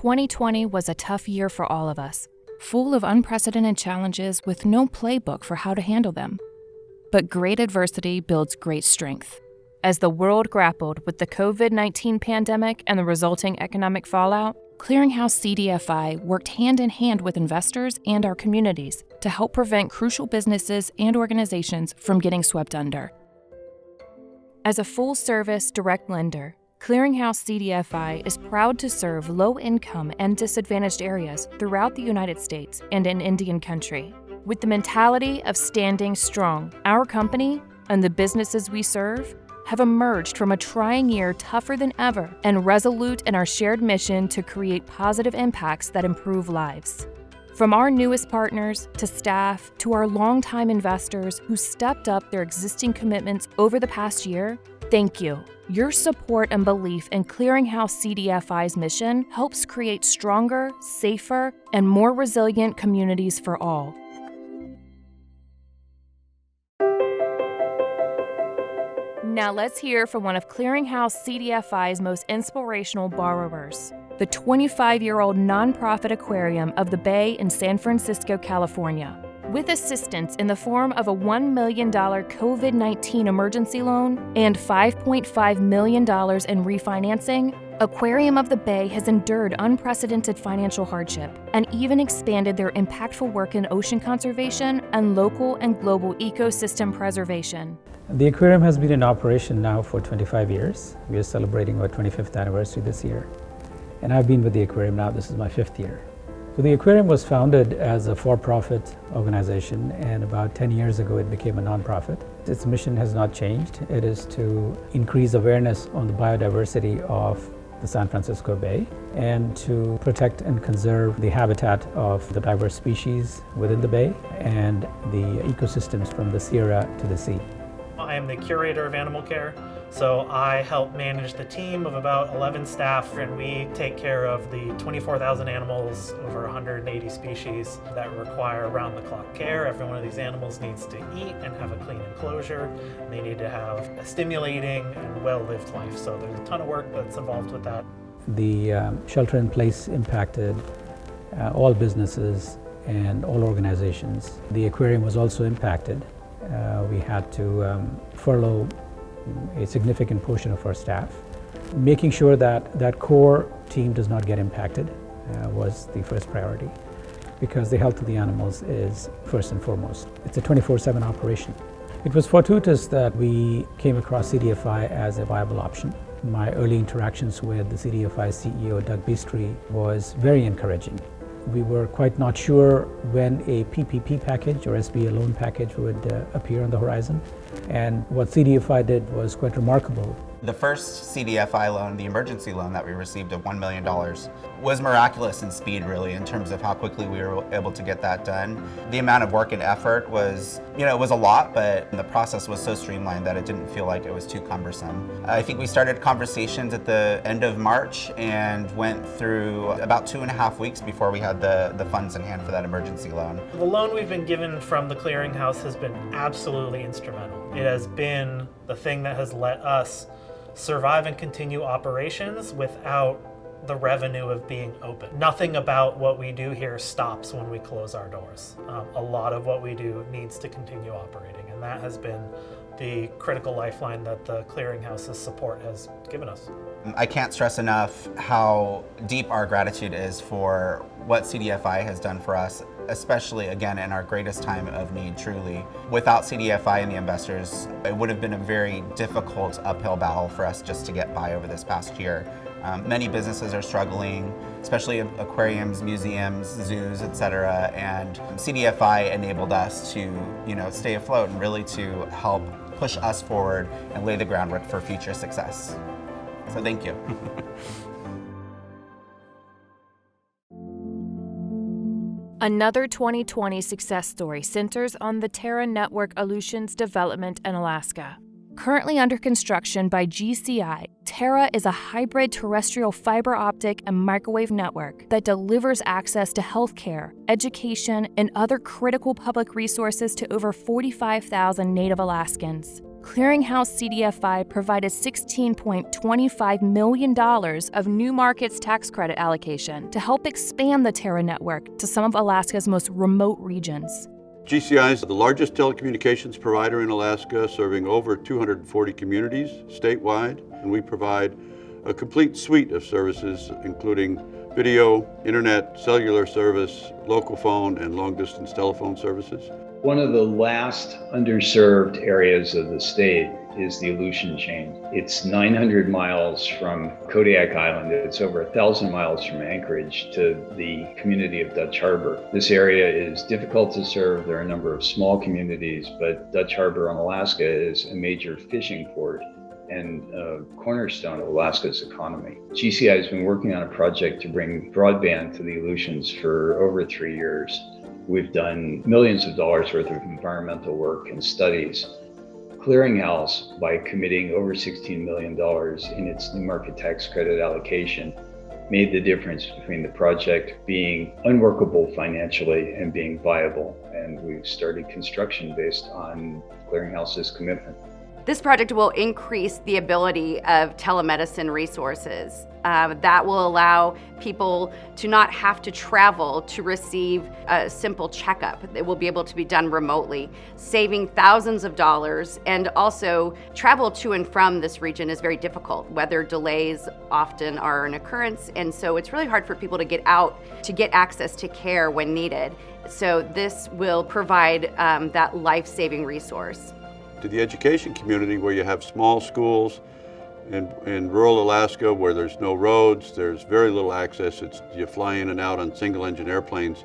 2020 was a tough year for all of us, full of unprecedented challenges with no playbook for how to handle them. But great adversity builds great strength. As the world grappled with the COVID-19 pandemic and the resulting economic fallout, Clearinghouse CDFI worked hand in hand with investors and our communities to help prevent crucial businesses and organizations from getting swept under. As a full-service direct lender, Clearinghouse CDFI is proud to serve low-income and disadvantaged areas throughout the United States and in Indian country. With the mentality of standing strong, our company and the businesses we serve have emerged from a trying year tougher than ever and resolute in our shared mission to create positive impacts that improve lives. From our newest partners to staff to our longtime investors who stepped up their existing commitments over the past year, thank you. Your support and belief in Clearinghouse CDFI's mission helps create stronger, safer, and more resilient communities for all. Now let's hear from one of Clearinghouse CDFI's most inspirational borrowers, the 25-year-old nonprofit Aquarium of the Bay in San Francisco, California. With assistance in the form of a $1 million COVID-19 emergency loan and $5.5 million in refinancing, Aquarium of the Bay has endured unprecedented financial hardship and even expanded their impactful work in ocean conservation and local and global ecosystem preservation. The aquarium has been in operation now for 25 years. We are celebrating our 25th anniversary this year. And I've been with the aquarium now, this is my 5th year. So the aquarium was founded as a for-profit organization, and about 10 years ago it became a nonprofit. Its mission has not changed. It is to increase awareness on the biodiversity of the San Francisco Bay and to protect and conserve the habitat of the diverse species within the bay and the ecosystems from the Sierra to the sea. I am the curator of animal care, so I help manage the team of about 11 staff, and we take care of the 24,000 animals, over 180 species that require round-the-clock care. Every one of these animals needs to eat and have a clean enclosure. They need to have a stimulating and well-lived life, so there's a ton of work that's involved with that. The shelter-in-place impacted all businesses and all organizations. The aquarium was also impacted. We had to furlough a significant portion of our staff. Making sure that that core team does not get impacted was the first priority, because the health of the animals is first and foremost. It's a 24/7 operation. It was fortuitous that we came across CDFI as a viable option. My early interactions with the CDFI CEO, Doug Beastry, was very encouraging. We were quite not sure when a PPP package or SBA loan package would appear on the horizon. And what CDFI did was quite remarkable. The first CDFI loan, the emergency loan that we received of $1 million, was miraculous in speed, really, in terms of how quickly we were able to get that done. The amount of work and effort was, it was a lot, but the process was so streamlined that it didn't feel like it was too cumbersome. I think we started conversations at the end of March and went through about 2.5 weeks before we had the funds in hand for that emergency loan. The loan we've been given from the Clearinghouse has been absolutely instrumental. It has been the thing that has let us survive and continue operations without the revenue of being open. Nothing about what we do here stops when we close our doors. A lot of what we do needs to continue operating, and that has been the critical lifeline that the Clearinghouse's support has given us. I can't stress enough how deep our gratitude is for what CDFI has done for us, especially again in our greatest time of need, truly. Without CDFI and the investors, it would have been a very difficult uphill battle for us just to get by over this past year. Many businesses are struggling, especially aquariums, museums, zoos, etc. And CDFI enabled us to, stay afloat and really to help push us forward and lay the groundwork for future success. So thank you. Another 2020 success story centers on the TERRA network Aleutians development in Alaska. Currently under construction by GCI, TERRA is a hybrid terrestrial fiber optic and microwave network that delivers access to healthcare, education, and other critical public resources to over 45,000 Native Alaskans. Clearinghouse CDFI provided $16.25 million of New Markets tax credit allocation to help expand the TERRA network to some of Alaska's most remote regions. GCI is the largest telecommunications provider in Alaska, serving over 240 communities statewide, and we provide a complete suite of services, including video, internet, cellular service, local phone, and long-distance telephone services. One of the last underserved areas of the state is the Aleutian Chain. It's 900 miles from Kodiak Island. It's over 1,000 miles from Anchorage to the community of Dutch Harbor. This area is difficult to serve. There are a number of small communities, but Dutch Harbor on Alaska is a major fishing port and a cornerstone of Alaska's economy. GCI has been working on a project to bring broadband to the Aleutians for over 3 years. We've done millions of dollars worth of environmental work and studies. Clearinghouse, by committing over $16 million in its New Market tax credit allocation, made the difference between the project being unworkable financially and being viable. And we've started construction based on Clearinghouse's commitment. This project will increase the ability of telemedicine resources. That will allow people to not have to travel to receive a simple checkup. It will be able to be done remotely, saving thousands of dollars. And also, travel to and from this region is very difficult. Weather delays often are an occurrence, and so it's really hard for people to get out to get access to care when needed. So this will provide that life-saving resource. To the education community, where you have small schools in rural Alaska where there's no roads, there's very little access. You fly in and out on single-engine airplanes.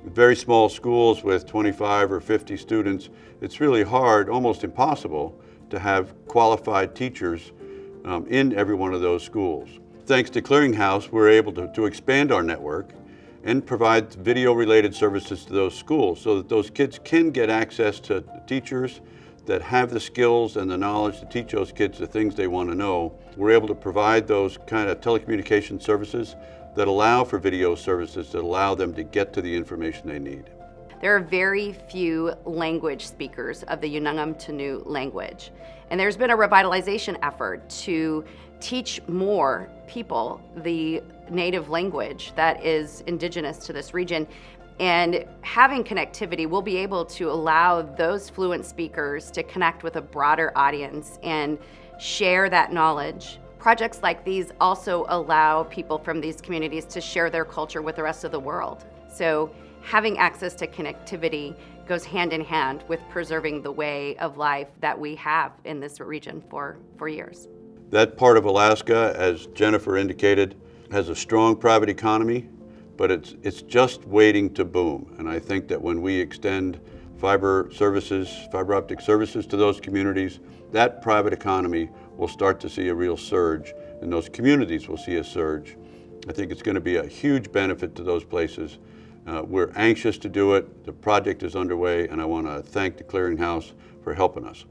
Very small schools with 25 or 50 students, it's really hard, almost impossible, to have qualified teachers in every one of those schools. Thanks to Clearinghouse, we're able to expand our network and provide video-related services to those schools so that those kids can get access to teachers that have the skills and the knowledge to teach those kids the things they want to know. We're able to provide those kind of telecommunication services that allow for video services that allow them to get to the information they need. There are very few language speakers of the Unungam-Tanu language, and there's been a revitalization effort to teach more people the native language that is indigenous to this region. And having connectivity will be able to allow those fluent speakers to connect with a broader audience and share that knowledge. Projects like these also allow people from these communities to share their culture with the rest of the world. So having access to connectivity goes hand in hand with preserving the way of life that we have in this region for years. That part of Alaska, as Jennifer indicated, has a strong private economy, but it's just waiting to boom. And I think that when we extend fiber optic services to those communities, that private economy will start to see a real surge, and those communities will see a surge. I think it's going to be a huge benefit to those places. We're anxious to do it. The project is underway, and I want to thank the Clearinghouse for helping us.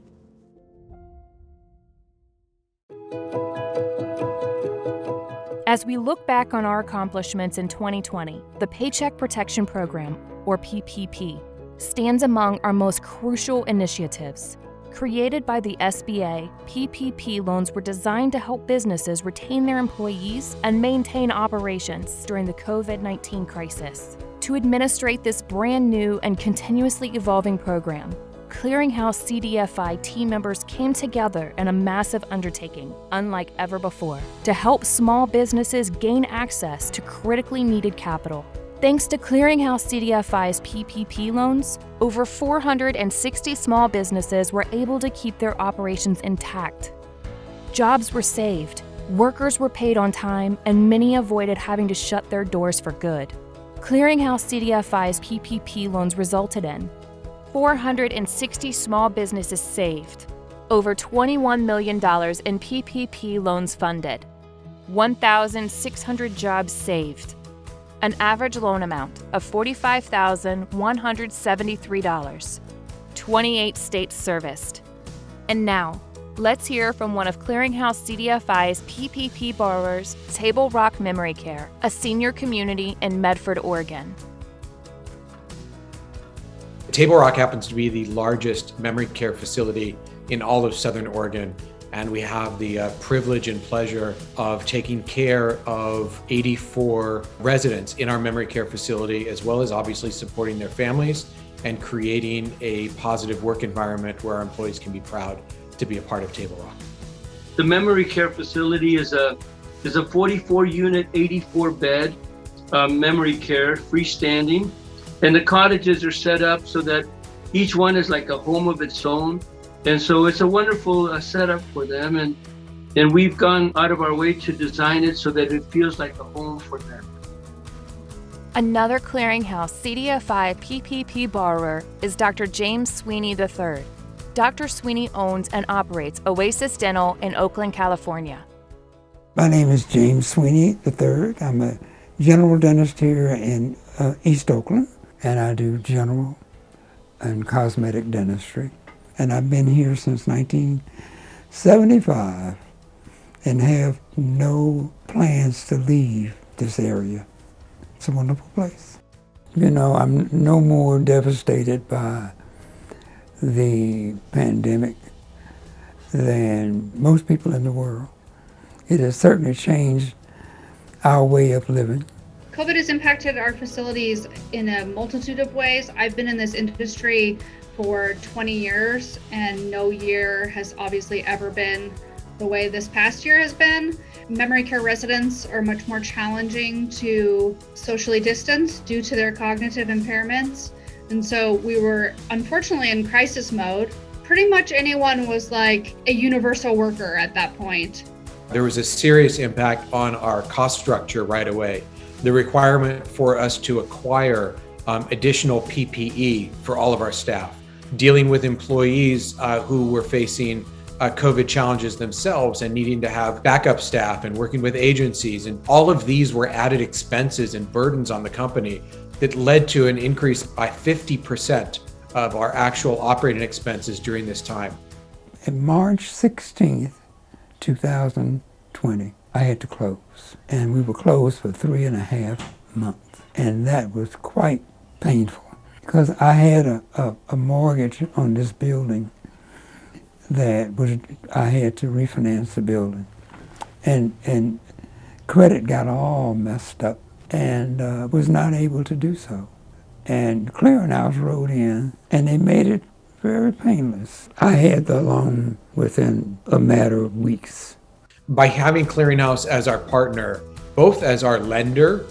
As we look back on our accomplishments in 2020, the Paycheck Protection Program, or PPP, stands among our most crucial initiatives. Created by the SBA, PPP loans were designed to help businesses retain their employees and maintain operations during the COVID-19 crisis. To administrate this brand new and continuously evolving program, Clearinghouse CDFI team members came together in a massive undertaking, unlike ever before, to help small businesses gain access to critically needed capital. Thanks to Clearinghouse CDFI's PPP loans, over 460 small businesses were able to keep their operations intact. Jobs were saved, workers were paid on time, and many avoided having to shut their doors for good. Clearinghouse CDFI's PPP loans resulted in 460 small businesses saved, over $21 million in PPP loans funded, 1,600 jobs saved, an average loan amount of $45,173, 28 states serviced. And now, let's hear from one of Clearinghouse CDFI's PPP borrowers, Table Rock Memory Care, a senior community in Medford, Oregon. Table Rock happens to be the largest memory care facility in all of Southern Oregon. And we have the privilege and pleasure of taking care of 84 residents in our memory care facility, as well as obviously supporting their families and creating a positive work environment where our employees can be proud to be a part of Table Rock. The memory care facility is a 44 unit, 84 bed memory care, freestanding. And the cottages are set up so that each one is like a home of its own. And so it's a wonderful setup for them. And we've gone out of our way to design it so that it feels like a home for them. Another Clearinghouse CDFI PPP borrower is Dr. James Sweeney III. Dr. Sweeney owns and operates Oasis Dental in Oakland, California. My name is James Sweeney III. I'm a general dentist here in East Oakland, and I do general and cosmetic dentistry. And I've been here since 1975 and have no plans to leave this area. It's a wonderful place. You know, I'm no more devastated by the pandemic than most people in the world. It has certainly changed our way of living. COVID has impacted our facilities in a multitude of ways. I've been in this industry for 20 years, and no year has obviously ever been the way this past year has been. Memory care residents are much more challenging to socially distance due to their cognitive impairments. And so we were unfortunately in crisis mode. Pretty much anyone was like a universal worker at that point. There was a serious impact on our cost structure right away. The requirement for us to acquire additional PPE for all of our staff, dealing with employees who were facing COVID challenges themselves and needing to have backup staff and working with agencies. And all of these were added expenses and burdens on the company that led to an increase by 50% of our actual operating expenses during this time. On March 16th, 2020, I had to close. And we were closed for 3.5 months. And that was quite painful because I had a mortgage on this building that I had to refinance the building. And credit got all messed up and was not able to do so. And Clearinghouse wrote in and they made it very painless. I had the loan within a matter of weeks. By having Clearinghouse as our partner, both as our lender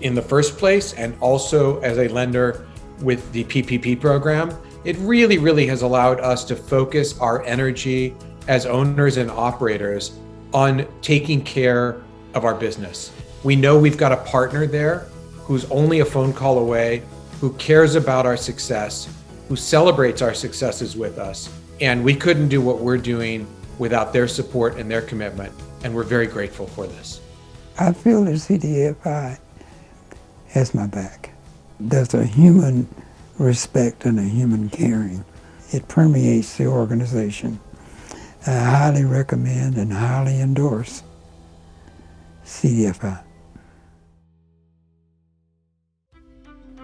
in the first place and also as a lender with the PPP program, it really has allowed us to focus our energy as owners and operators on taking care of our business. We know we've got a partner there who's only a phone call away, who cares about our success, who celebrates our successes with us. And we couldn't do what we're doing without their support and their commitment. And we're very grateful for this. I feel that CDFI has my back. There's a human respect and a human caring. It permeates the organization. I highly recommend and highly endorse CDFI.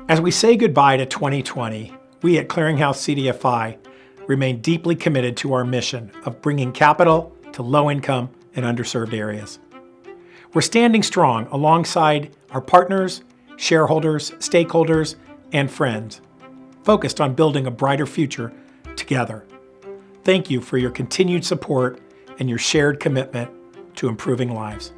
As we say goodbye to 2020, we at Clearinghouse CDFI remain deeply committed to our mission of bringing capital to low-income and underserved areas. We're standing strong alongside our partners, shareholders, stakeholders, and friends, focused on building a brighter future together. Thank you for your continued support and your shared commitment to improving lives.